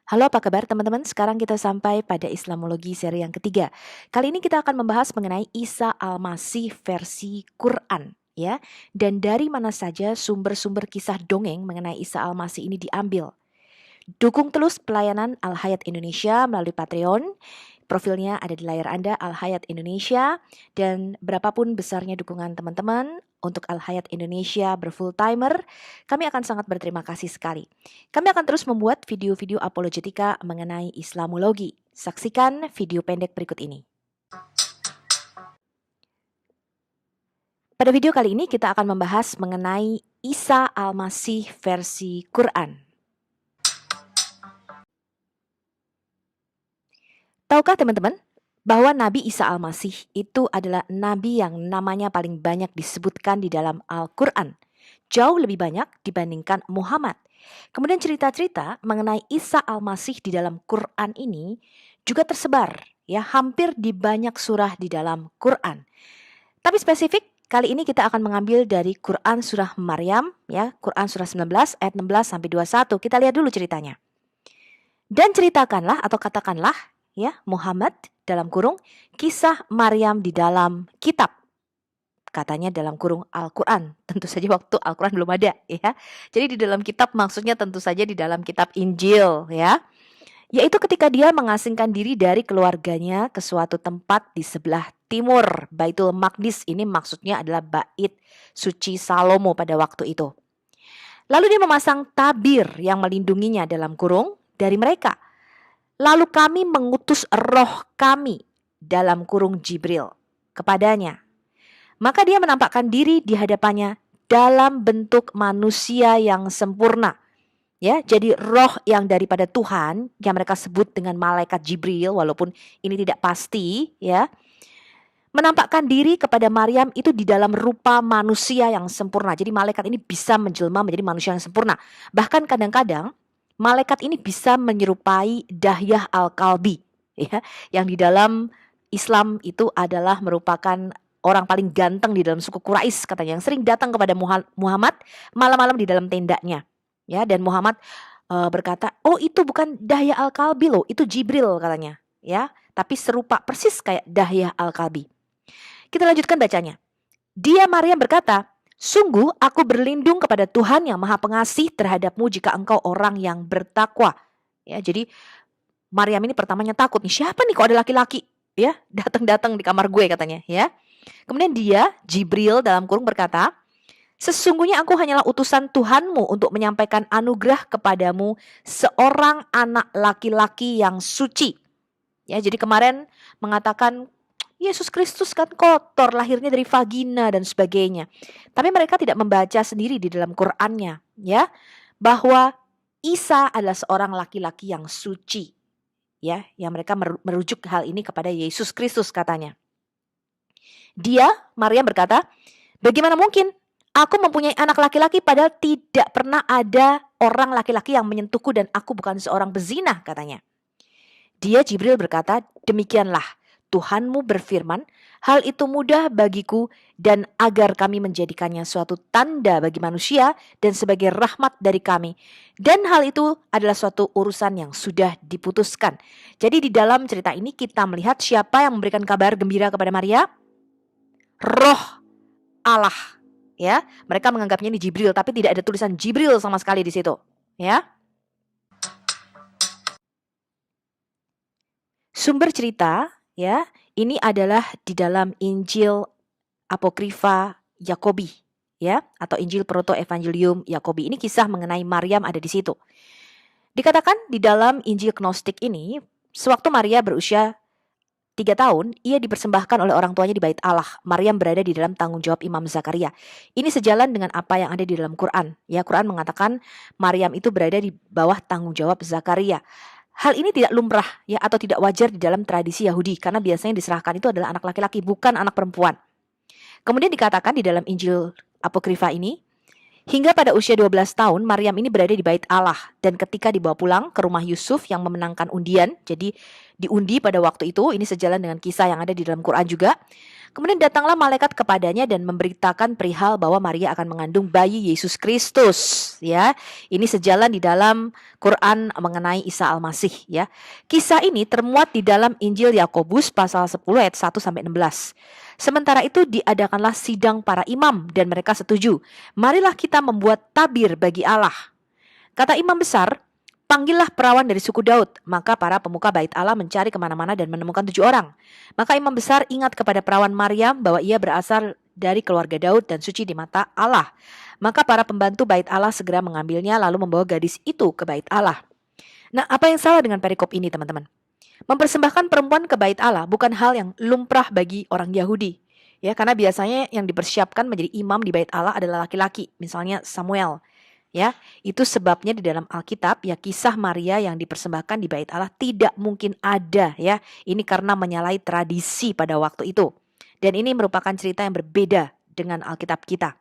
Halo, apa kabar teman-teman? Sekarang kita sampai pada Islamologi seri yang ketiga. Kali ini kita akan membahas mengenai Isa Al-Masih versi Quran, ya. Dan dari mana saja sumber-sumber kisah dongeng mengenai Isa Al-Masih ini diambil. Dukung terus pelayanan Al-Hayat Indonesia melalui Patreon. Profilnya ada di layar Anda, Al-Hayat Indonesia. Dan berapapun besarnya dukungan teman-teman untuk Al-Hayat Indonesia berfull timer, kami akan sangat berterima kasih sekali. Kami akan terus membuat video-video apologetika mengenai Islamologi. Saksikan video pendek berikut ini. Pada video kali ini kita akan membahas mengenai Isa Al-Masih versi Quran. Tahukah teman-teman bahwa Nabi Isa Al-Masih itu adalah nabi yang namanya paling banyak disebutkan di dalam Al-Quran. Jauh lebih banyak dibandingkan Muhammad. Kemudian cerita-cerita mengenai Isa Al-Masih di dalam Quran ini juga tersebar, ya, hampir di banyak surah di dalam Quran. Tapi spesifik kali ini kita akan mengambil dari Quran surah Maryam, ya, Quran surah 19 ayat 16 sampai 21. Kita lihat dulu ceritanya. Dan ceritakanlah atau katakanlah, ya, Muhammad dalam kurung kisah Maryam di dalam kitab. Katanya dalam kurung Al-Quran. Tentu saja waktu Al-Quran belum ada, ya. Jadi di dalam kitab maksudnya tentu saja di dalam kitab Injil, ya. Yaitu ketika dia mengasingkan diri dari keluarganya ke suatu tempat di sebelah timur. Baitul Maqdis ini maksudnya adalah bait suci Salomo pada waktu itu. Lalu dia memasang tabir yang melindunginya dalam kurung dari mereka. Lalu kami mengutus roh kami dalam kurung Jibril kepadanya. Maka dia menampakkan diri di hadapannya dalam bentuk manusia yang sempurna. Ya, jadi roh yang daripada Tuhan yang mereka sebut dengan malaikat Jibril, walaupun ini tidak pasti, ya, menampakkan diri kepada Maryam itu di dalam rupa manusia yang sempurna. Jadi malaikat ini bisa menjelma menjadi manusia yang sempurna. Bahkan kadang-kadang malaikat ini bisa menyerupai Dahyah Al-Kalbi, ya, yang di dalam Islam itu adalah merupakan orang paling ganteng di dalam suku Quraisy katanya, yang sering datang kepada Muhammad malam-malam di dalam tendanya, ya. Dan Muhammad berkata, oh itu bukan Dahyah Al-Kalbi loh, itu Jibril katanya, ya, tapi serupa persis kayak Dahyah Al-Kalbi. Kita lanjutkan bacanya. Dia Maryam berkata, sungguh aku berlindung kepada Tuhan yang Maha Pengasih terhadapmu jika engkau orang yang bertakwa. Ya, jadi Maryam ini pertamanya takut nih, siapa nih kok ada laki-laki, ya, datang-datang di kamar gue katanya, ya. Kemudian dia, Jibril dalam kurung berkata, sesungguhnya aku hanyalah utusan Tuhanmu untuk menyampaikan anugerah kepadamu seorang anak laki-laki yang suci. Ya, jadi kemarin mengatakan Yesus Kristus kan kotor, lahirnya dari vagina dan sebagainya. Tapi mereka tidak membaca sendiri di dalam Qur'annya, ya, bahwa Isa adalah seorang laki-laki yang suci. Ya, yang mereka merujuk hal ini kepada Yesus Kristus katanya. Dia, Maryam berkata, bagaimana mungkin aku mempunyai anak laki-laki padahal tidak pernah ada orang laki-laki yang menyentuhku dan aku bukan seorang bezina katanya. Dia, Jibril berkata, demikianlah Tuhanmu berfirman, hal itu mudah bagiku dan agar kami menjadikannya suatu tanda bagi manusia dan sebagai rahmat dari kami. Dan hal itu adalah suatu urusan yang sudah diputuskan. Jadi di dalam cerita ini kita melihat siapa yang memberikan kabar gembira kepada Maria? Roh Allah. Ya, mereka menganggapnya ini Jibril, tapi tidak ada tulisan Jibril sama sekali di situ. Ya. Sumber cerita, ya, ini adalah di dalam Injil Apokrifa Yakobi, ya, atau Injil Proto Evangelium Yakobi. Ini kisah mengenai Maryam ada di situ. Dikatakan di dalam Injil Gnostik ini, sewaktu Maria berusia 3 tahun, ia dipersembahkan oleh orang tuanya di bait Allah. Maryam berada di dalam tanggung jawab Imam Zakaria. Ini sejalan dengan apa yang ada di dalam Quran. Ya, Quran mengatakan Maryam itu berada di bawah tanggung jawab Zakaria. Hal ini tidak lumrah, ya, atau tidak wajar di dalam tradisi Yahudi karena biasanya diserahkan itu adalah anak laki-laki, bukan anak perempuan. Kemudian dikatakan di dalam Injil Apokrifa ini, hingga pada usia 12 tahun Maryam ini berada di bait Allah dan ketika dibawa pulang ke rumah Yusuf yang memenangkan undian, jadi diundi pada waktu itu, ini sejalan dengan kisah yang ada di dalam Quran juga. Kemudian datanglah malaikat kepadanya dan memberitakan perihal bahwa Maria akan mengandung bayi Yesus Kristus, ya. Ini sejalan di dalam Quran mengenai Isa Al-Masih, ya. Kisah ini termuat di dalam Injil Yakobus pasal 10 ayat 1 sampai 16. Sementara itu diadakanlah sidang para imam dan mereka setuju. Marilah kita membuat tabir bagi Allah. Kata imam besar, panggillah perawan dari suku Daud. Maka para pemuka bait Allah mencari kemana-mana dan menemukan 7 orang. Maka imam besar ingat kepada perawan Maryam bahwa ia berasal dari keluarga Daud dan suci di mata Allah. Maka para pembantu bait Allah segera mengambilnya lalu membawa gadis itu ke bait Allah. Nah, apa yang salah dengan perikop ini, teman-teman? Mempersembahkan perempuan ke bait Allah bukan hal yang lumrah bagi orang Yahudi. Ya, karena biasanya yang dipersiapkan menjadi imam di bait Allah adalah laki-laki, misalnya Samuel. Ya, itu sebabnya di dalam Alkitab ya kisah Maria yang dipersembahkan di bait Allah tidak mungkin ada, ya. Ini karena menyalahi tradisi pada waktu itu. Dan ini merupakan cerita yang berbeda dengan Alkitab kita.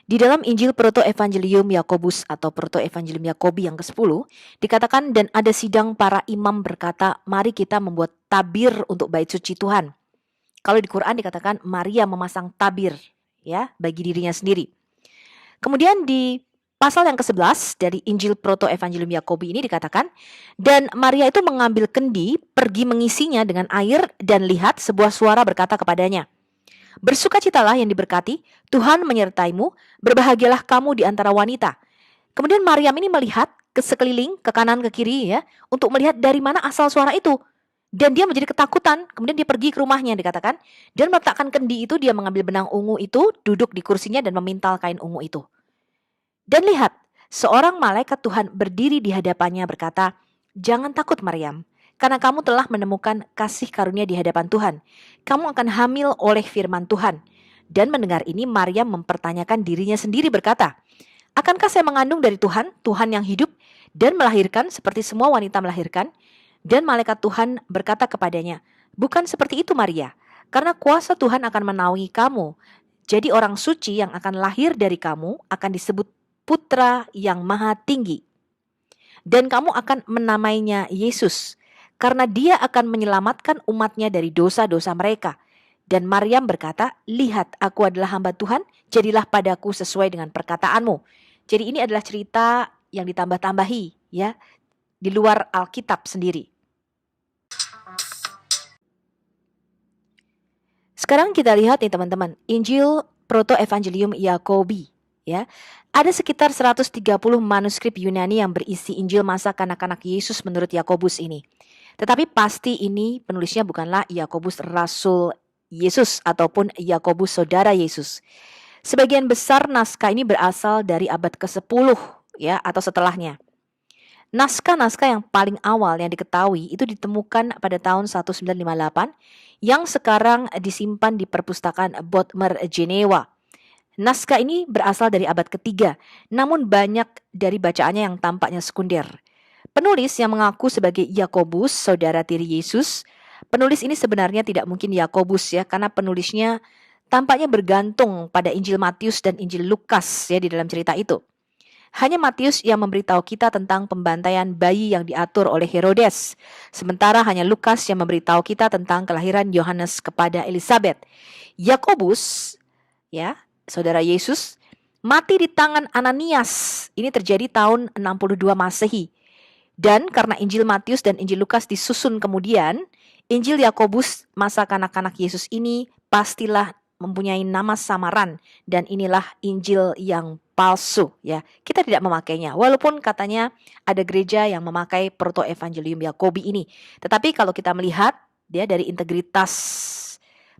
Di dalam Injil Proto-Evangelium Yakobus atau Proto-Evangelium Yakobi yang ke-10 dikatakan, dan ada sidang para imam berkata, mari kita membuat tabir untuk bait suci Tuhan. Kalau di Quran dikatakan Maria memasang tabir, ya, bagi dirinya sendiri. Kemudian di pasal yang ke-11 dari Injil Proto-Evangelium Yakobi ini dikatakan, dan Maria itu mengambil kendi, pergi mengisinya dengan air, dan lihat sebuah suara berkata kepadanya, bersukacitalah yang diberkati, Tuhan menyertaimu, berbahagialah kamu di antara wanita. Kemudian Maryam ini melihat ke sekeliling, ke kanan, ke kiri, ya, untuk melihat dari mana asal suara itu. Dan dia menjadi ketakutan, kemudian dia pergi ke rumahnya dikatakan, dan meletakkan kendi itu, dia mengambil benang ungu itu, duduk di kursinya dan memintal kain ungu itu. Dan lihat, seorang malaikat Tuhan berdiri di hadapannya berkata, jangan takut Maryam, karena kamu telah menemukan kasih karunia di hadapan Tuhan. Kamu akan hamil oleh firman Tuhan. Dan mendengar ini Maryam mempertanyakan dirinya sendiri berkata, akankah saya mengandung dari Tuhan, Tuhan yang hidup, dan melahirkan seperti semua wanita melahirkan? Dan malaikat Tuhan berkata kepadanya, bukan seperti itu Maria, karena kuasa Tuhan akan menaungi kamu. Jadi orang suci yang akan lahir dari kamu akan disebut Putra yang Maha Tinggi. Dan kamu akan menamainya Yesus, karena dia akan menyelamatkan umatnya dari dosa-dosa mereka. Dan Maryam berkata, lihat aku adalah hamba Tuhan, jadilah padaku sesuai dengan perkataanmu. Jadi ini adalah cerita yang ditambah-tambahi, ya, di luar Alkitab sendiri. Sekarang kita lihat nih teman-teman, Injil Proto-Evangelium Yakobi, ya. Ada sekitar 130 manuskrip Yunani yang berisi Injil masa kanak-kanak Yesus menurut Yakobus ini. Tetapi pasti ini penulisnya bukanlah Yakobus Rasul Yesus ataupun Yakobus saudara Yesus. Sebagian besar naskah ini berasal dari abad ke-10, ya, atau setelahnya. Naskah-naskah yang paling awal yang diketahui itu ditemukan pada tahun 1958 yang sekarang disimpan di perpustakaan Bodmer Jenewa. Naskah ini berasal dari abad ketiga, namun banyak dari bacaannya yang tampaknya sekunder. Penulis yang mengaku sebagai Yakobus, saudara tiri Yesus, penulis ini sebenarnya tidak mungkin Yakobus, ya, karena penulisnya tampaknya bergantung pada Injil Matius dan Injil Lukas, ya, di dalam cerita itu. Hanya Matius yang memberitahu kita tentang pembantaian bayi yang diatur oleh Herodes. Sementara hanya Lukas yang memberitahu kita tentang kelahiran Yohanes kepada Elizabeth. Yakobus, ya, saudara Yesus, mati di tangan Ananias. Ini terjadi tahun 62 Masehi. Dan karena Injil Matius dan Injil Lukas disusun kemudian, Injil Yakobus masa kanak-kanak Yesus ini pastilah mempunyai nama samaran, dan inilah Injil yang palsu, ya. Kita tidak memakainya, walaupun katanya ada gereja yang memakai Proto-Evangelium Yakobi ini. Tetapi kalau kita melihat dia dari integritas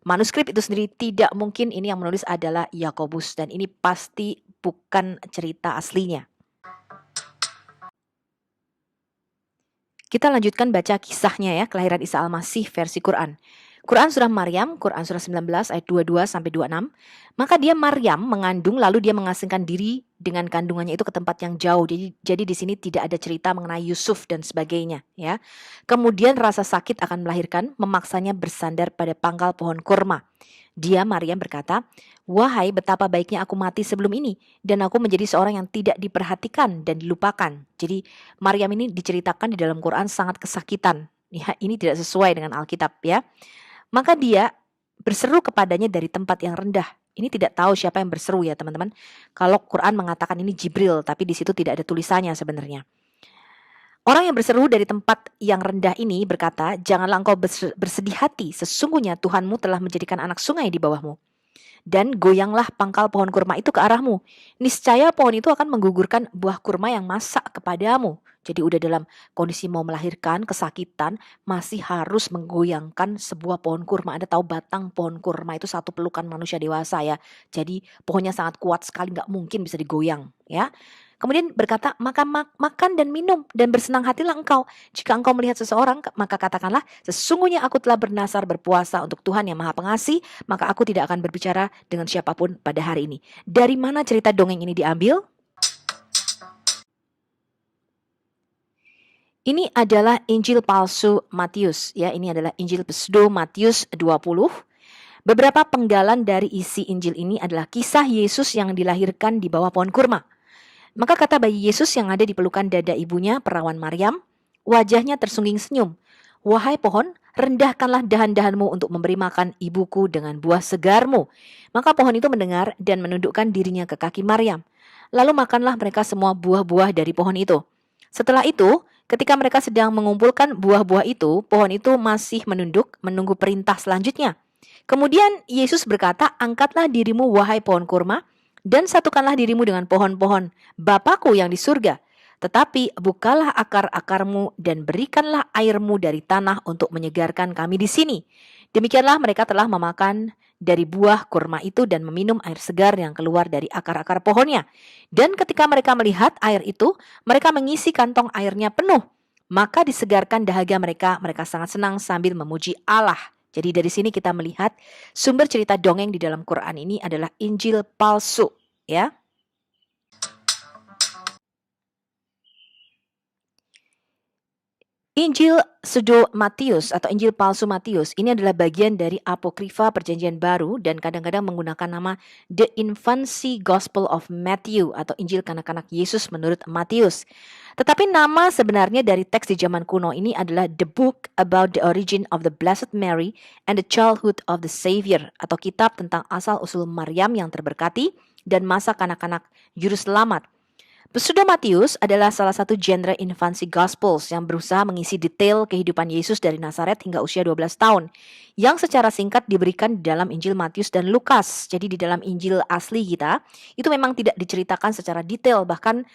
manuskrip itu sendiri, tidak mungkin ini yang menulis adalah Yakobus, dan ini pasti bukan cerita aslinya. Kita lanjutkan baca kisahnya, ya, kelahiran Isa Al-Masih versi Quran. Quran surah Maryam, Quran surah 19 ayat 22 sampai 26. Maka dia Maryam mengandung lalu dia mengasingkan diri dengan kandungannya itu ke tempat yang jauh. Jadi di sini tidak ada cerita mengenai Yusuf dan sebagainya, ya. Kemudian rasa sakit akan melahirkan, memaksanya bersandar pada pangkal pohon kurma. Dia Maryam berkata, wahai betapa baiknya aku mati sebelum ini, dan aku menjadi seorang yang tidak diperhatikan dan dilupakan. Jadi Maryam ini diceritakan di dalam Quran sangat kesakitan, Ya, ini tidak sesuai dengan Alkitab ya. Maka dia berseru kepadanya dari tempat yang rendah. Ini tidak tahu siapa yang berseru ya teman-teman. Kalau Quran mengatakan ini Jibril, tapi di situ tidak ada tulisannya sebenarnya. Orang yang berseru dari tempat yang rendah ini berkata, janganlah engkau bersedih hati, sesungguhnya Tuhanmu telah menjadikan anak sungai di bawahmu. Dan goyanglah pangkal pohon kurma itu ke arahmu. Niscaya pohon itu akan menggugurkan buah kurma yang masak kepadamu. Jadi udah dalam kondisi mau melahirkan, kesakitan, masih harus menggoyangkan sebuah pohon kurma. Anda tahu batang pohon kurma itu satu pelukan manusia dewasa ya. Jadi pohonnya sangat kuat sekali, nggak mungkin bisa digoyang ya. Kemudian berkata, makan dan minum dan bersenang hatilah engkau. Jika engkau melihat seseorang, maka katakanlah, sesungguhnya aku telah bernasar berpuasa untuk Tuhan yang Maha Pengasih, maka aku tidak akan berbicara dengan siapapun pada hari ini. Dari mana cerita dongeng ini diambil? Ini adalah Injil palsu Matius, ya. Ini adalah Injil pseudo Matius 20. Beberapa penggalan dari isi Injil ini adalah kisah Yesus yang dilahirkan di bawah pohon kurma. Maka kata bayi Yesus yang ada di pelukan dada ibunya, perawan Maryam, wajahnya tersungging senyum. Wahai pohon, rendahkanlah dahan-dahanmu untuk memberi makan ibuku dengan buah segarmu. Maka pohon itu mendengar dan menundukkan dirinya ke kaki Maryam. Lalu makanlah mereka semua buah-buah dari pohon itu. Setelah itu, ketika mereka sedang mengumpulkan buah-buah itu, pohon itu masih menunduk, menunggu perintah selanjutnya. Kemudian Yesus berkata, angkatlah dirimu wahai pohon kurma, dan satukanlah dirimu dengan pohon-pohon Bapakku yang di surga. Tetapi bukalah akar-akarmu dan berikanlah airmu dari tanah untuk menyegarkan kami di sini. Demikianlah mereka telah memakan dari buah kurma itu dan meminum air segar yang keluar dari akar-akar pohonnya. Dan ketika mereka melihat air itu, mereka mengisi kantong airnya penuh. Maka disegarkan dahaga mereka, mereka sangat senang sambil memuji Allah. Jadi dari sini kita melihat sumber cerita dongeng di dalam Quran ini adalah Injil palsu, ya. Injil pseudo Matius atau Injil palsu Matius ini adalah bagian dari apokrifa Perjanjian Baru dan kadang-kadang menggunakan nama The Infancy Gospel of Matthew atau Injil kanak-kanak Yesus menurut Matius. Tetapi nama sebenarnya dari teks di zaman kuno ini adalah The Book About the Origin of the Blessed Mary and the Childhood of the Savior atau kitab tentang asal-usul Maryam yang terberkati dan masa kanak-kanak juru selamat. Pseudo Matius adalah salah satu genre infancy gospels yang berusaha mengisi detail kehidupan Yesus dari Nazaret hingga usia 12 tahun, yang secara singkat diberikan di dalam Injil Matius dan Lukas. Jadi di dalam Injil asli kita, itu memang tidak diceritakan secara detail, bahkan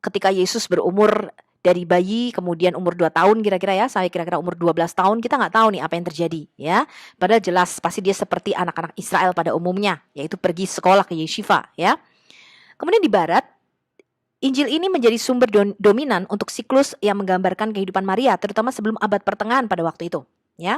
ketika Yesus berumur dari bayi, kemudian umur 2 tahun kira-kira ya, sampai kira-kira umur 12 tahun, kita nggak tahu nih apa yang terjadi ya. Padahal jelas pasti dia seperti anak-anak Israel pada umumnya, yaitu pergi sekolah ke yeshiva ya. Kemudian di barat, Injil ini menjadi sumber dominan untuk siklus yang menggambarkan kehidupan Maria, terutama sebelum abad pertengahan pada waktu itu. Ya,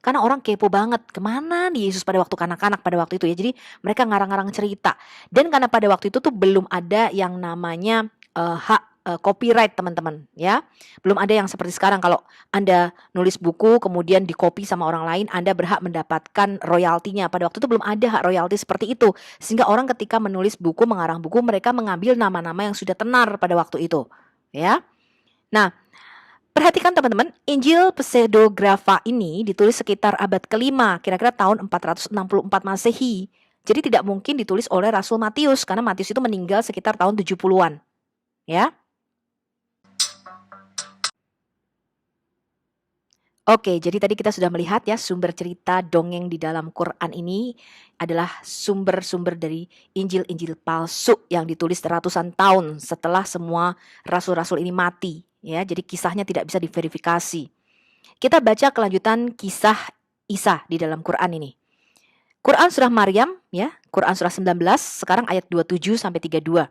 karena orang kepo banget kemana nih Yesus pada waktu kanak-kanak pada waktu itu ya. Jadi mereka ngarang-ngarang cerita. Dan karena pada waktu itu tuh belum ada yang namanya hak copyright teman-teman ya. Belum ada yang seperti sekarang kalau Anda nulis buku kemudian di-copy sama orang lain, Anda berhak mendapatkan royaltinya. Pada waktu itu belum ada hak royalti seperti itu. Sehingga orang ketika menulis buku, mengarang buku, mereka mengambil nama-nama yang sudah tenar pada waktu itu ya. Nah, perhatikan teman-teman, Injil Pseudegrapha ini ditulis sekitar abad ke-5, kira-kira tahun 464 Masehi. Jadi tidak mungkin ditulis oleh Rasul Matius karena Matius itu meninggal sekitar tahun 70-an. Ya. Oke, jadi tadi kita sudah melihat ya sumber cerita dongeng di dalam Quran ini adalah sumber-sumber dari Injil-Injil palsu yang ditulis ratusan tahun setelah semua rasul-rasul ini mati. Ya, jadi kisahnya tidak bisa diverifikasi. Kita baca kelanjutan kisah Isa di dalam Quran ini. Quran surah Maryam ya, Quran surah 19 sekarang ayat 27 sampai 32.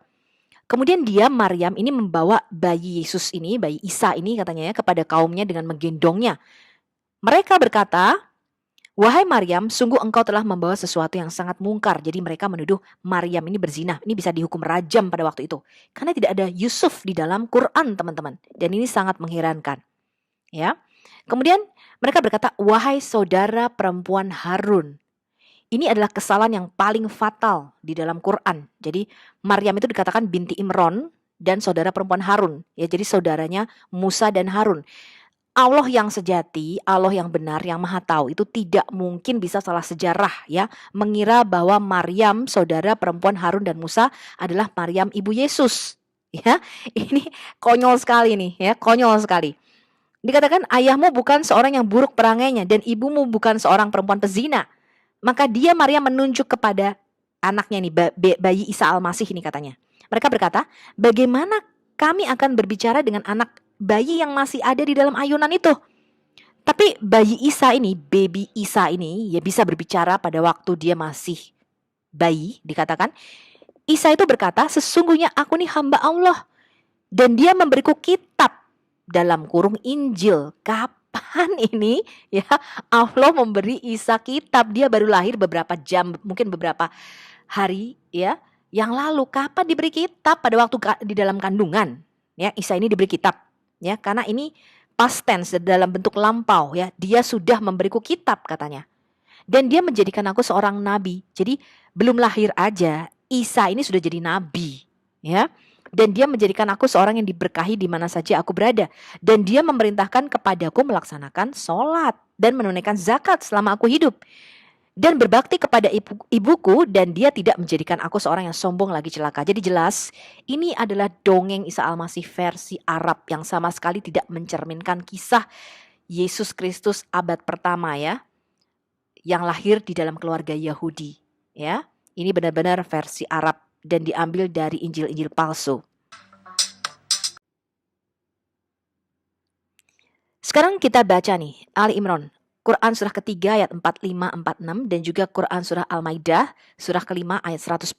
Kemudian dia Maryam ini membawa bayi Yesus ini, bayi Isa ini katanya ya kepada kaumnya dengan menggendongnya. Mereka berkata, "Wahai Maryam, sungguh engkau telah membawa sesuatu yang sangat mungkar." Jadi mereka menuduh Maryam ini berzina. Ini bisa dihukum rajam pada waktu itu. Karena tidak ada Yusuf di dalam Quran, teman-teman. Dan ini sangat mengherankan. Ya. Kemudian mereka berkata, "Wahai saudara perempuan Harun." Ini adalah kesalahan yang paling fatal di dalam Quran. Jadi Maryam itu dikatakan binti Imron dan saudara perempuan Harun. Ya, jadi saudaranya Musa dan Harun. Allah yang sejati, Allah yang benar, yang maha tahu itu tidak mungkin bisa salah sejarah ya, mengira bahwa Maryam, saudara perempuan Harun dan Musa adalah Maryam ibu Yesus. Ya, ini konyol sekali nih ya, konyol sekali. Dikatakan ayahmu bukan seorang yang buruk perangainya dan ibumu bukan seorang perempuan pezina. Maka dia Maryam menunjuk kepada anaknya nih, bayi Isa Al-Masih ini katanya. Mereka berkata, bagaimana kami akan berbicara dengan anak bayi yang masih ada di dalam ayunan itu? Tapi bayi Isa ini, baby Isa ini ya bisa berbicara pada waktu dia masih bayi, dikatakan. Isa itu berkata, sesungguhnya aku nih hamba Allah dan dia memberiku kitab dalam kurung Injil. Kapan ini ya Allah memberi Isa kitab? Dia baru lahir beberapa jam, mungkin beberapa hari ya yang lalu. Kapan diberi kitab? Pada waktu di dalam kandungan ya, Isa ini diberi kitab ya, karena ini past tense dalam bentuk lampau ya. Dia sudah memberiku kitab katanya. Dan dia menjadikan aku seorang nabi. Jadi belum lahir aja Isa ini sudah jadi nabi ya. Dan dia menjadikan aku seorang yang diberkahi di mana saja aku berada. Dan dia memerintahkan kepadaku melaksanakan sholat dan menunaikan zakat selama aku hidup. Dan berbakti kepada ibuku, dan dia tidak menjadikan aku seorang yang sombong lagi celaka. Jadi jelas ini adalah dongeng Isa Al-Masih versi Arab yang sama sekali tidak mencerminkan kisah Yesus Kristus abad pertama ya, yang lahir di dalam keluarga Yahudi ya. Ini benar-benar versi Arab dan diambil dari Injil-Injil palsu. Sekarang kita baca nih Ali Imran, Quran surah ketiga ayat 45-46 dan juga Quran surah Al-Maidah surah kelima ayat 110.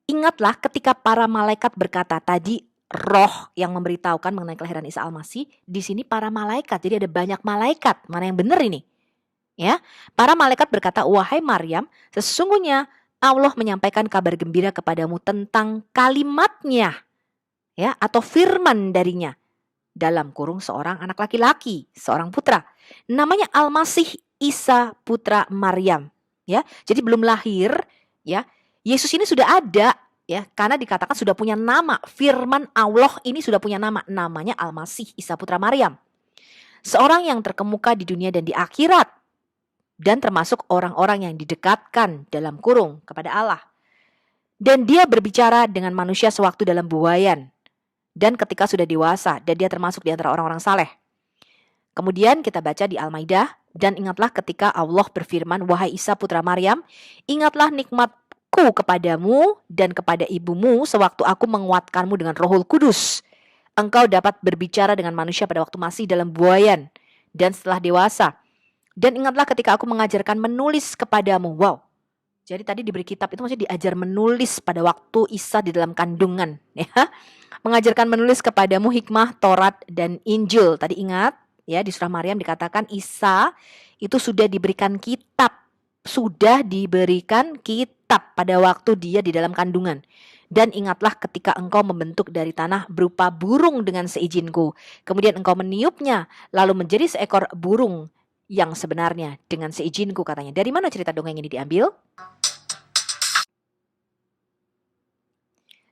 Ingatlah ketika para malaikat berkata, tadi roh yang memberitahukan mengenai kelahiran Isa Al-Masih, di sini para malaikat. Jadi ada banyak malaikat. Mana yang benar ini? Ya, para malaikat berkata, wahai Maryam, sesungguhnya Allah menyampaikan kabar gembira kepadamu tentang kalimatnya ya, atau firman darinya, dalam kurung seorang anak laki-laki, seorang putra. Namanya Al-Masih Isa putra Maryam ya. Jadi belum lahir ya. Yesus ini sudah ada ya, karena dikatakan sudah punya nama. Firman Allah ini sudah punya nama, namanya Al-Masih Isa putra Maryam. Seorang yang terkemuka di dunia dan di akhirat, dan termasuk orang-orang yang didekatkan dalam kurung kepada Allah. Dan dia berbicara dengan manusia sewaktu dalam buayan, dan ketika sudah dewasa, dan dia termasuk di antara orang-orang saleh. Kemudian kita baca di Al-Maidah, dan ingatlah ketika Allah berfirman, wahai Isa putra Maryam, ingatlah nikmatku kepadamu dan kepada ibumu sewaktu aku menguatkanmu dengan Rohul Kudus. Engkau dapat berbicara dengan manusia pada waktu masih dalam buayan dan setelah dewasa. Dan ingatlah ketika aku mengajarkan menulis kepadamu. Wow. Jadi tadi diberi kitab itu maksudnya diajar menulis pada waktu Isa di dalam kandungan ya. Mengajarkan menulis kepadamu hikmah, Taurat dan Injil. Tadi ingat ya, di surah Maryam dikatakan Isa itu sudah diberikan kitab. Sudah diberikan kitab pada waktu dia di dalam kandungan. Dan ingatlah ketika engkau membentuk dari tanah berupa burung dengan seizinku. Kemudian engkau meniupnya lalu menjadi seekor burung yang sebenarnya dengan seizinku katanya. Dari mana cerita dongeng ini diambil?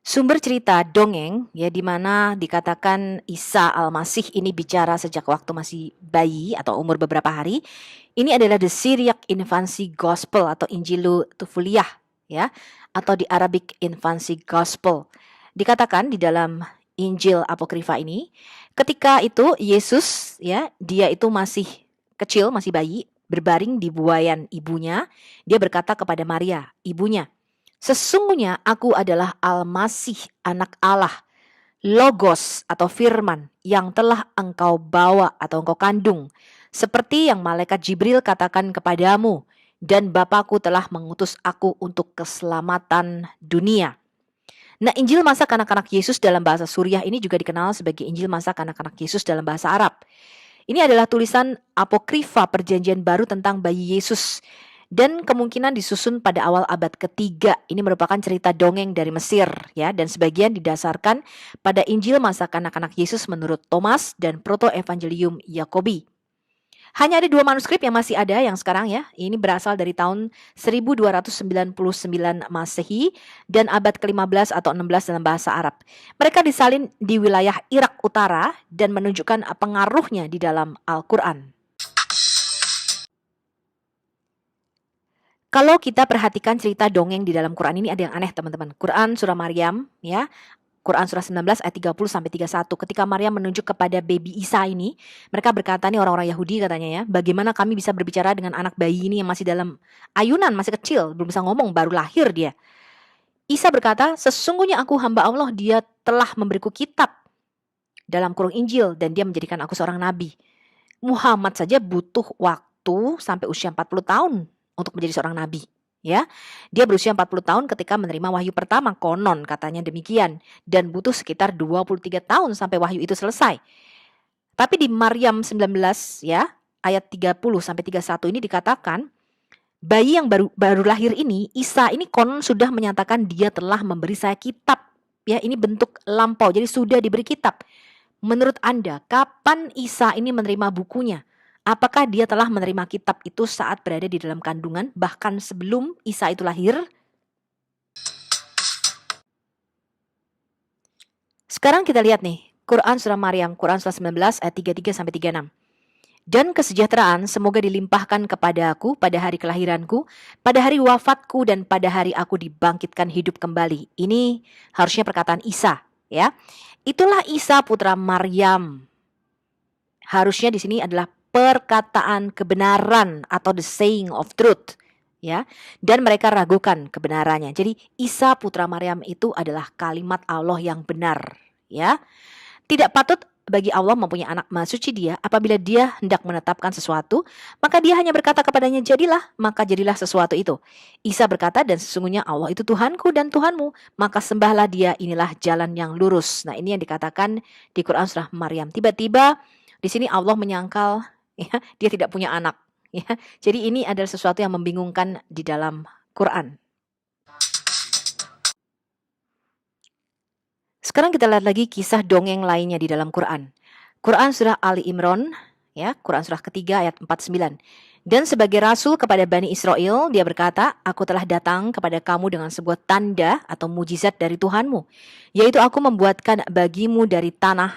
Sumber cerita dongeng ya, di mana dikatakan Isa Al-Masih ini bicara sejak waktu masih bayi atau umur beberapa hari. Ini adalah the Syriac Infancy Gospel atau Injilu Tufuliyah ya, atau di Arabic Infancy Gospel. Dikatakan di dalam Injil Apokrifa ini, ketika itu Yesus ya, dia itu masih kecil, masih bayi, berbaring di buayan ibunya. Dia berkata kepada Maria, ibunya, sesungguhnya aku adalah Al-Masih, anak Allah, Logos atau firman yang telah engkau bawa atau engkau kandung. Seperti yang malaikat Jibril katakan kepadamu, dan Bapakku telah mengutus aku untuk keselamatan dunia. Nah, Injil masa kanak-kanak Yesus dalam bahasa Suriah ini juga dikenal sebagai Injil masa kanak-kanak Yesus dalam bahasa Arab. Ini adalah tulisan apokrifa perjanjian baru tentang bayi Yesus dan kemungkinan disusun pada awal abad ketiga. Ini merupakan cerita dongeng dari Mesir ya, dan sebagian didasarkan pada Injil masa kanak-kanak Yesus menurut Thomas dan Proto Evangelium Yakobi. Hanya ada 2 manuskrip yang masih ada yang sekarang ya. Ini berasal dari tahun 1299 Masehi dan abad ke-15 atau 16 dalam bahasa Arab. Mereka disalin di wilayah Irak Utara dan menunjukkan pengaruhnya di dalam Al-Quran. Kalau kita perhatikan cerita dongeng di dalam Quran ini ada yang aneh teman-teman. Quran surah Maryam ya. Quran surah 19 ayat 30 sampai 31. Ketika Maryam menunjuk kepada baby Isa ini, mereka berkata nih orang-orang Yahudi katanya ya, bagaimana kami bisa berbicara dengan anak bayi ini yang masih dalam ayunan, masih kecil, belum bisa ngomong, baru lahir dia. Isa berkata, sesungguhnya aku hamba Allah, dia telah memberiku kitab dalam kurung Injil dan dia menjadikan aku seorang nabi. Muhammad saja butuh waktu sampai usia 40 tahun untuk menjadi seorang nabi. Ya, dia berusia 40 tahun ketika menerima wahyu pertama, konon katanya demikian, dan butuh sekitar 23 tahun sampai wahyu itu selesai. Tapi di Maryam 19 ya, ayat 30 sampai 31 ini dikatakan bayi yang baru lahir ini, Isa ini konon sudah menyatakan dia telah memberi saya kitab. Ya, ini bentuk lampau, jadi sudah diberi kitab. Menurut Anda, kapan Isa ini menerima bukunya? Apakah dia telah menerima kitab itu saat berada di dalam kandungan, bahkan sebelum Isa itu lahir? Sekarang kita lihat nih, Quran surah Maryam, Quran surah 19 ayat 33 sampai 36. Dan kesejahteraan semoga dilimpahkan kepada aku pada hari kelahiranku, pada hari wafatku, dan pada hari aku dibangkitkan hidup kembali. Ini harusnya perkataan Isa, ya. Itulah Isa putra Maryam. Harusnya di sini adalah perkataan kebenaran atau the saying of truth, ya. Dan mereka ragukan kebenarannya. Jadi Isa putra Maryam itu adalah kalimat Allah yang benar, ya. Tidak patut bagi Allah mempunyai anak, maha suci dia. Apabila dia hendak menetapkan sesuatu, maka dia hanya berkata kepadanya jadilah, maka jadilah sesuatu itu. Isa berkata, dan sesungguhnya Allah itu Tuhanku dan Tuhanmu, maka sembahlah dia, inilah jalan yang lurus. Nah, ini yang dikatakan di Quran surah Maryam. Tiba-tiba di sini Allah menyangkal ya, dia tidak punya anak ya. Jadi ini adalah sesuatu yang membingungkan di dalam Quran. Sekarang kita lihat lagi kisah dongeng lainnya di dalam Quran. Quran surah Ali Imran, ya, Quran surah ketiga ayat 49. Dan sebagai rasul kepada Bani Israel, dia berkata, aku telah datang kepada kamu dengan sebuah tanda atau mujizat dari Tuhanmu, yaitu aku membuatkan bagimu dari tanah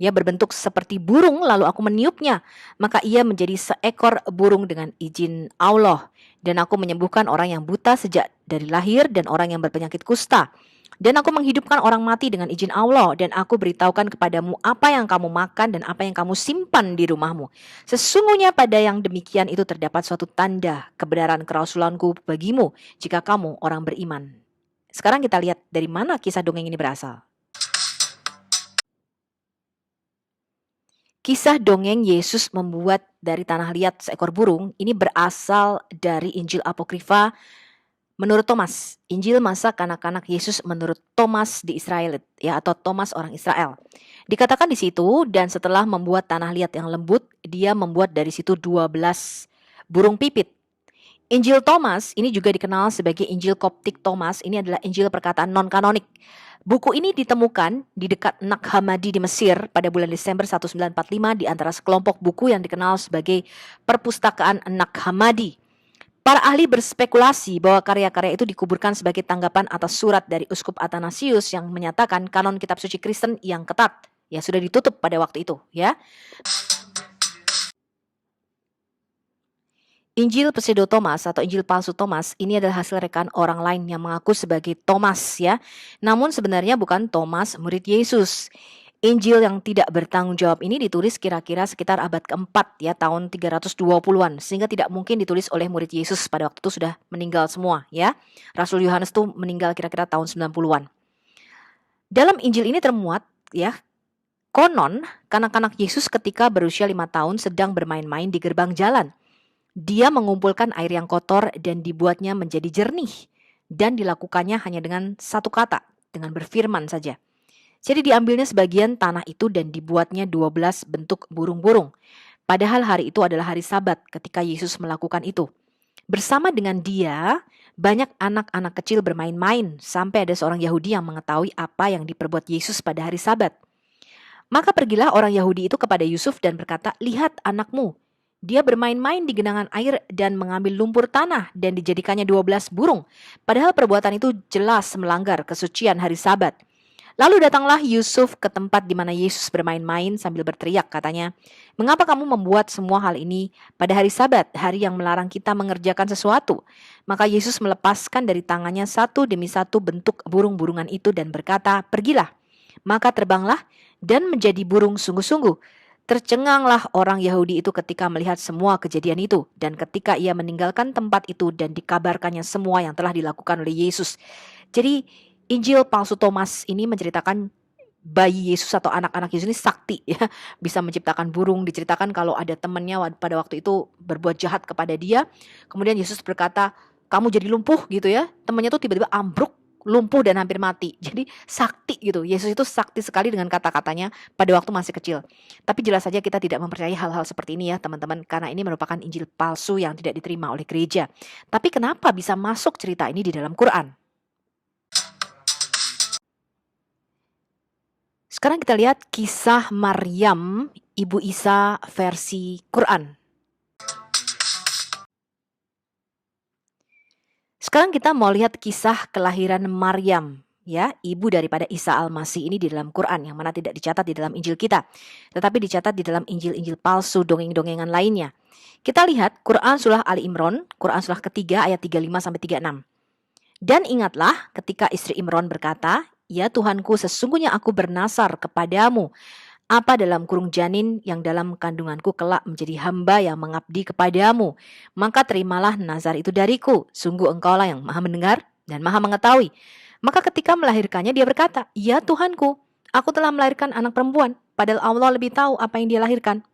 ya berbentuk seperti burung, lalu aku meniupnya, maka ia menjadi seekor burung dengan izin Allah. Dan aku menyembuhkan orang yang buta sejak dari lahir dan orang yang berpenyakit kusta. Dan aku menghidupkan orang mati dengan izin Allah, dan aku beritahukan kepadamu apa yang kamu makan dan apa yang kamu simpan di rumahmu. Sesungguhnya pada yang demikian itu terdapat suatu tanda kebenaran kerasulanku bagimu jika kamu orang beriman. Sekarang kita lihat dari mana kisah dongeng ini berasal. Kisah dongeng Yesus membuat dari tanah liat seekor burung ini berasal dari Injil Apokrifa menurut Thomas. Injil masa kanak-kanak Yesus menurut Thomas di Israel ya, atau Thomas orang Israel. Dikatakan di situ, dan setelah membuat tanah liat yang lembut, dia membuat dari situ 12 burung pipit. Injil Thomas ini juga dikenal sebagai Injil Koptik Thomas. Ini adalah Injil perkataan non-kanonik. Buku ini ditemukan di dekat Nag Hammadi di Mesir pada bulan Desember 1945 di antara sekelompok buku yang dikenal sebagai Perpustakaan Nag Hammadi. Para ahli berspekulasi bahwa karya-karya itu dikuburkan sebagai tanggapan atas surat dari Uskup Athanasius yang menyatakan kanon kitab suci Kristen yang ketat ya sudah ditutup pada waktu itu ya. Injil pseudo Thomas atau Injil palsu Thomas ini adalah hasil rekaan orang lain yang mengaku sebagai Thomas ya. Namun sebenarnya bukan Thomas murid Yesus. Injil yang tidak bertanggung jawab ini ditulis kira-kira sekitar abad keempat ya, tahun 320-an, sehingga tidak mungkin ditulis oleh murid Yesus pada waktu itu sudah meninggal semua ya. Rasul Yohanes tuh meninggal kira-kira tahun 90-an. Dalam Injil ini termuat ya, konon kanak-kanak Yesus ketika berusia 5 tahun sedang bermain-main di gerbang jalan. Dia mengumpulkan air yang kotor dan dibuatnya menjadi jernih. Dan dilakukannya hanya dengan satu kata, dengan berfirman saja. Jadi diambilnya sebagian tanah itu dan dibuatnya 12 bentuk burung-burung. Padahal hari itu adalah hari Sabat ketika Yesus melakukan itu. Bersama dengan dia, banyak anak-anak kecil bermain-main sampai ada seorang Yahudi yang mengetahui apa yang diperbuat Yesus pada hari Sabat. Maka pergilah orang Yahudi itu kepada Yusuf dan berkata, lihat anakmu. Dia bermain-main di genangan air dan mengambil lumpur tanah dan dijadikannya 12 burung. Padahal perbuatan itu jelas melanggar kesucian hari Sabat. Lalu datanglah Yusuf ke tempat di mana Yesus bermain-main sambil berteriak, katanya, "Mengapa kamu membuat semua hal ini pada hari Sabat, hari yang melarang kita mengerjakan sesuatu?" Maka Yesus melepaskan dari tangannya satu demi satu bentuk burung-burungan itu dan berkata, "Pergilah." Maka terbanglah dan menjadi burung sungguh-sungguh. Tercenganglah orang Yahudi itu ketika melihat semua kejadian itu, dan ketika ia meninggalkan tempat itu dan dikabarkannya semua yang telah dilakukan oleh Yesus. Jadi Injil palsu Thomas ini menceritakan bayi Yesus atau anak-anak Yesus ini sakti, ya, bisa menciptakan burung. Diceritakan kalau ada temannya pada waktu itu berbuat jahat kepada dia, kemudian Yesus berkata, "Kamu jadi lumpuh," gitu ya. Temannya tuh tiba-tiba ambruk, lumpuh dan hampir mati. Jadi sakti gitu. Yesus itu sakti sekali dengan kata-katanya pada waktu masih kecil. Tapi jelas saja kita tidak mempercayai hal-hal seperti ini ya teman-teman, karena ini merupakan Injil palsu yang tidak diterima oleh gereja. Tapi kenapa bisa masuk cerita ini di dalam Quran? Sekarang kita lihat kisah Maryam, Ibu Isa versi Quran. Sekarang kita mau lihat kisah kelahiran Maryam, ya, ibu daripada Isa Al-Masih ini di dalam Quran, yang mana tidak dicatat di dalam Injil kita, tetapi dicatat di dalam Injil-Injil palsu, dongeng-dongengan lainnya. Kita lihat Quran surah Ali Imran, Quran surah ketiga ayat 35 sampai 36. Dan ingatlah ketika istri Imran berkata, "Ya Tuhanku, sesungguhnya aku bernasar kepadamu, apa dalam kurung janin yang dalam kandunganku kelak menjadi hamba yang mengabdi kepadamu. Maka terimalah nazar itu dariku. Sungguh engkaulah yang maha mendengar dan maha mengetahui." Maka ketika melahirkannya dia berkata, "Ya Tuhanku, aku telah melahirkan anak perempuan. Padahal Allah lebih tahu apa yang dia lahirkan.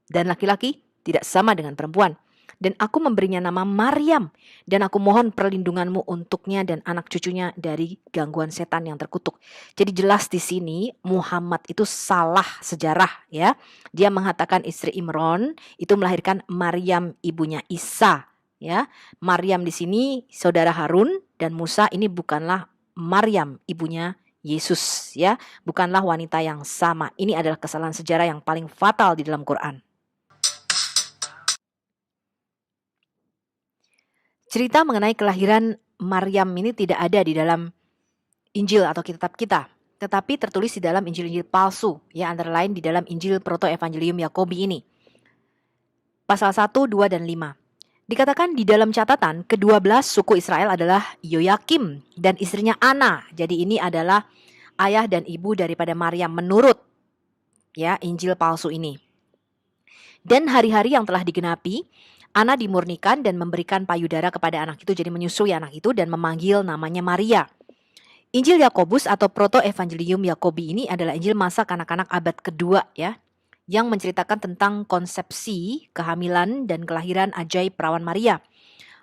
Dan laki-laki tidak sama dengan perempuan. Dan aku memberinya nama Maryam. Dan aku mohon perlindunganmu untuknya dan anak cucunya dari gangguan setan yang terkutuk." Jadi jelas di sini Muhammad itu salah sejarah, ya. Dia mengatakan istri Imran itu melahirkan Maryam ibunya Isa, ya. Maryam di sini saudara Harun, dan Musa ini bukanlah Maryam ibunya Yesus, ya. Bukanlah wanita yang sama. Ini adalah kesalahan sejarah yang paling fatal di dalam Quran. Cerita mengenai kelahiran Maryam ini tidak ada di dalam Injil atau kitab kita, tetapi tertulis di dalam Injil-Injil palsu, ya, antara lain di dalam Injil Proto-Evangelium Yakobi ini. Pasal 1, 2, dan 5. Dikatakan di dalam catatan, ke-12 suku Israel adalah Yoyakim dan istrinya Ana. Jadi ini adalah ayah dan ibu daripada Maryam menurut, ya, Injil palsu ini. Dan hari-hari yang telah digenapi, Ana dimurnikan dan memberikan payudara kepada anak itu, jadi menyusui anak itu dan memanggil namanya Maria. Injil Yakobus atau Proto-Evangelium Yakobi ini adalah Injil masa kanak-kanak abad kedua, ya, yang menceritakan tentang konsepsi, kehamilan, dan kelahiran ajaib perawan Maria,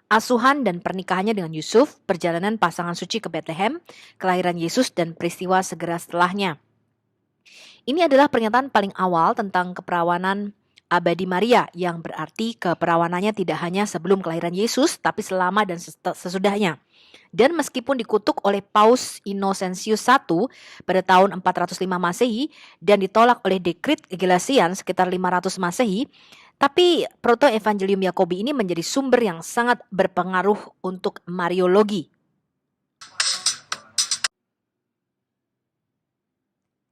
asuhan dan pernikahannya dengan Yusuf, perjalanan pasangan suci ke Bethlehem, kelahiran Yesus, dan peristiwa segera setelahnya. Ini adalah pernyataan paling awal tentang keperawanan abadi Maria, yang berarti keperawanannya tidak hanya sebelum kelahiran Yesus, tapi selama dan sesudahnya. Dan meskipun dikutuk oleh Paus Innocentius I pada tahun 405 Masehi dan ditolak oleh Dekrit Gelasian sekitar 500 Masehi, tapi Proto-Evangelium Yakobi ini menjadi sumber yang sangat berpengaruh untuk Mariologi.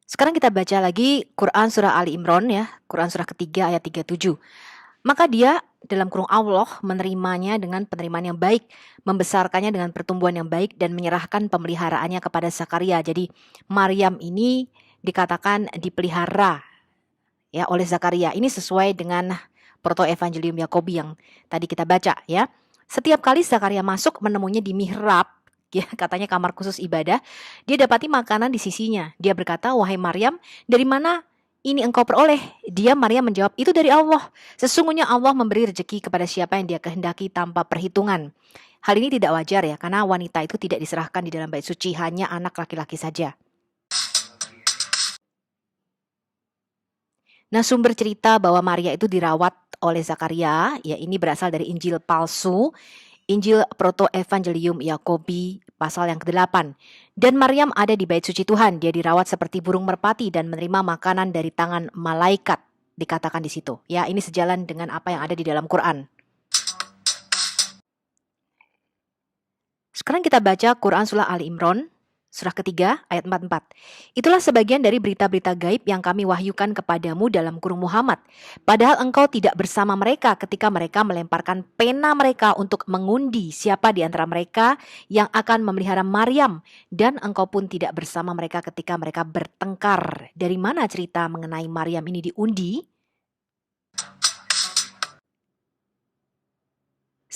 Sekarang kita baca lagi Quran surah Ali Imran, ya, Quran surah ketiga ayat 37. Maka dia dalam kurung Allah menerimanya dengan penerimaan yang baik, membesarkannya dengan pertumbuhan yang baik, dan menyerahkan pemeliharaannya kepada Zakaria. Jadi Maryam ini dikatakan dipelihara, ya, oleh Zakaria. Ini sesuai dengan Proto-Evangelium Yakobi yang tadi kita baca, ya. Setiap kali Zakaria masuk menemuinya di mihrab, ya, katanya kamar khusus ibadah, dia dapati makanan di sisinya. Dia berkata, "Wahai Maryam, dari mana ini engkau peroleh?" Dia, Maryam, menjawab, "Itu dari Allah. Sesungguhnya Allah memberi rezeki kepada siapa yang dia kehendaki tanpa perhitungan." Hal ini tidak wajar, ya, karena wanita itu tidak diserahkan di dalam bait suci, hanya anak laki-laki saja. Nah, sumber cerita bahwa Maria itu dirawat oleh Zakaria, ya, ini berasal dari Injil palsu, Injil Proto-Evangelium Yakobi pasal yang ke-8. Dan Maryam ada di bait suci Tuhan, dia dirawat seperti burung merpati dan menerima makanan dari tangan malaikat. dikatakan di situ. Ya, ini sejalan dengan apa yang ada di dalam Quran. Sekarang kita baca Quran surah Ali Imran, surah ketiga ayat 44. Itulah sebagian dari berita-berita gaib yang kami wahyukan kepadamu dalam kurung Muhammad. Padahal engkau tidak bersama mereka ketika mereka melemparkan pena mereka untuk mengundi siapa di antara mereka yang akan memelihara Maryam. Dan engkau pun tidak bersama mereka ketika mereka bertengkar. Dari mana cerita mengenai Maryam ini diundi?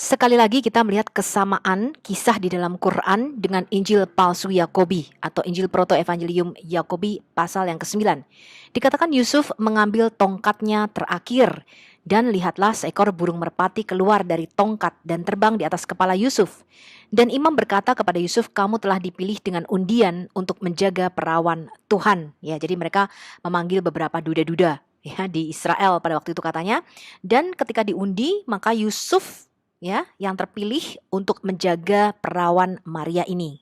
Sekali lagi kita melihat kesamaan kisah di dalam Quran dengan Injil palsu Yakobi atau Injil Proto-Evangelium Yakobi pasal yang ke-9. Dikatakan Yusuf mengambil tongkatnya terakhir dan lihatlah seekor burung merpati keluar dari tongkat dan terbang di atas kepala Yusuf. Dan imam berkata kepada Yusuf, kamu telah dipilih dengan undian untuk menjaga perawan Tuhan. Ya, jadi mereka memanggil beberapa duda-duda ya di Israel pada waktu itu katanya. Dan ketika diundi maka Yusuf ya, yang terpilih untuk menjaga perawan Maria ini.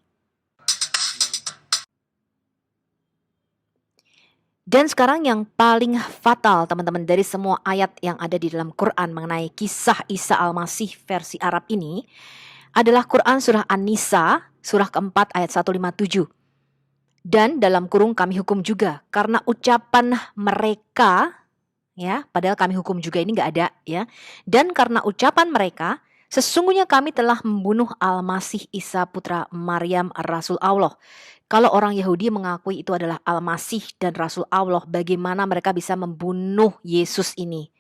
Dan sekarang yang paling fatal teman-teman dari semua ayat yang ada di dalam Quran mengenai kisah Isa Al-Masih versi Arab ini adalah Quran surah An-Nisa surah keempat ayat 157. Dan dalam kurung kami hukum juga karena ucapan mereka ya, padahal kami hukum juga ini nggak ada ya. Dan karena ucapan mereka sesungguhnya kami telah membunuh Al-Masih Isa putra Maryam Rasul Allah. Kalau orang Yahudi mengakui itu adalah Al-Masih dan Rasul Allah, bagaimana mereka bisa membunuh Yesus ini?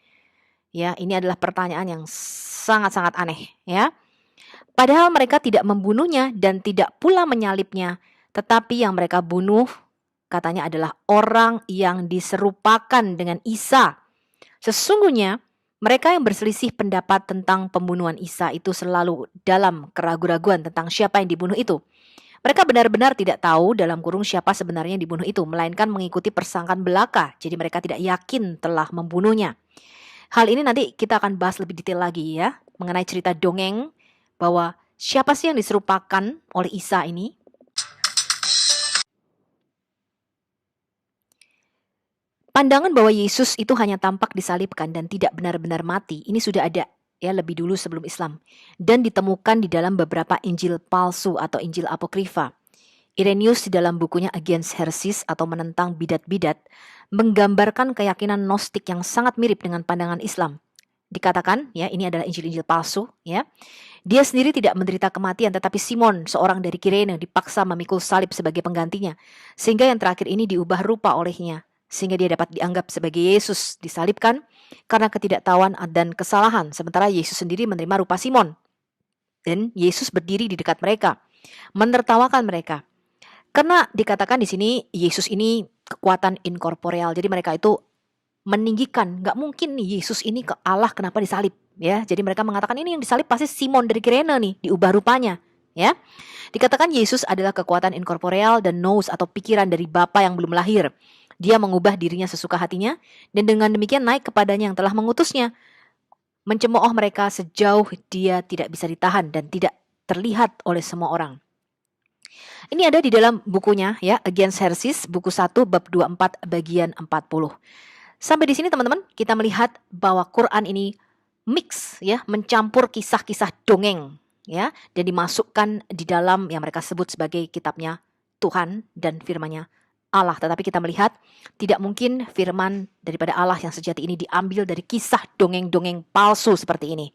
Ya, ini adalah pertanyaan yang sangat-sangat aneh ya. Padahal mereka tidak membunuhnya dan tidak pula menyalibnya, tetapi yang mereka bunuh katanya adalah orang yang diserupakan dengan Isa. Sesungguhnya mereka yang berselisih pendapat tentang pembunuhan Isa itu selalu dalam keraguan-raguan tentang siapa yang dibunuh itu. Mereka benar-benar tidak tahu dalam kurung siapa sebenarnya yang dibunuh itu, melainkan mengikuti persangkaan belaka. Jadi mereka tidak yakin telah membunuhnya. Hal ini nanti kita akan bahas lebih detail lagi ya, mengenai cerita dongeng bahwa siapa sih yang diserupakan oleh Isa ini. Pandangan bahwa Yesus itu hanya tampak disalibkan dan tidak benar-benar mati, ini sudah ada ya lebih dulu sebelum Islam dan ditemukan di dalam beberapa Injil palsu atau Injil apokrifa. Irenaeus di dalam bukunya Against Heresies atau menentang bidat-bidat menggambarkan keyakinan Gnostik yang sangat mirip dengan pandangan Islam. Dikatakan ya ini adalah Injil-Injil palsu ya. Dia sendiri tidak menderita kematian tetapi Simon seorang dari Kirene dipaksa memikul salib sebagai penggantinya sehingga yang terakhir ini diubah rupa olehnya. Sehingga dia dapat dianggap sebagai Yesus disalibkan karena ketidaktahuan dan kesalahan. Sementara Yesus sendiri menerima rupa Simon. Dan Yesus berdiri di dekat mereka, menertawakan mereka. Karena dikatakan di sini Yesus ini kekuatan inkorporeal. Jadi mereka itu meninggikan, nggak mungkin nih Yesus ini ke Allah kenapa disalib. Ya, jadi mereka mengatakan ini yang disalib pasti Simon dari Kirene nih, diubah rupanya. Ya, dikatakan Yesus adalah kekuatan inkorporeal dan nous atau pikiran dari Bapa yang belum lahir. Dia mengubah dirinya sesuka hatinya dan dengan demikian naik kepadanya yang telah mengutusnya. Mencemooh mereka sejauh dia tidak bisa ditahan dan tidak terlihat oleh semua orang. Ini ada di dalam bukunya ya, Against Heresies, buku 1 bab 24 bagian 40. Sampai di sini teman-teman, kita melihat bahwa Quran ini mix ya, mencampur kisah-kisah dongeng ya dan dimasukkan di dalam yang mereka sebut sebagai kitabnya Tuhan dan firman-Nya Allah. Tetapi kita melihat tidak mungkin firman daripada Allah yang sejati ini diambil dari kisah dongeng-dongeng palsu seperti ini.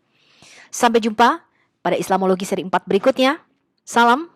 Sampai jumpa pada Islamologi seri 4 berikutnya. Salam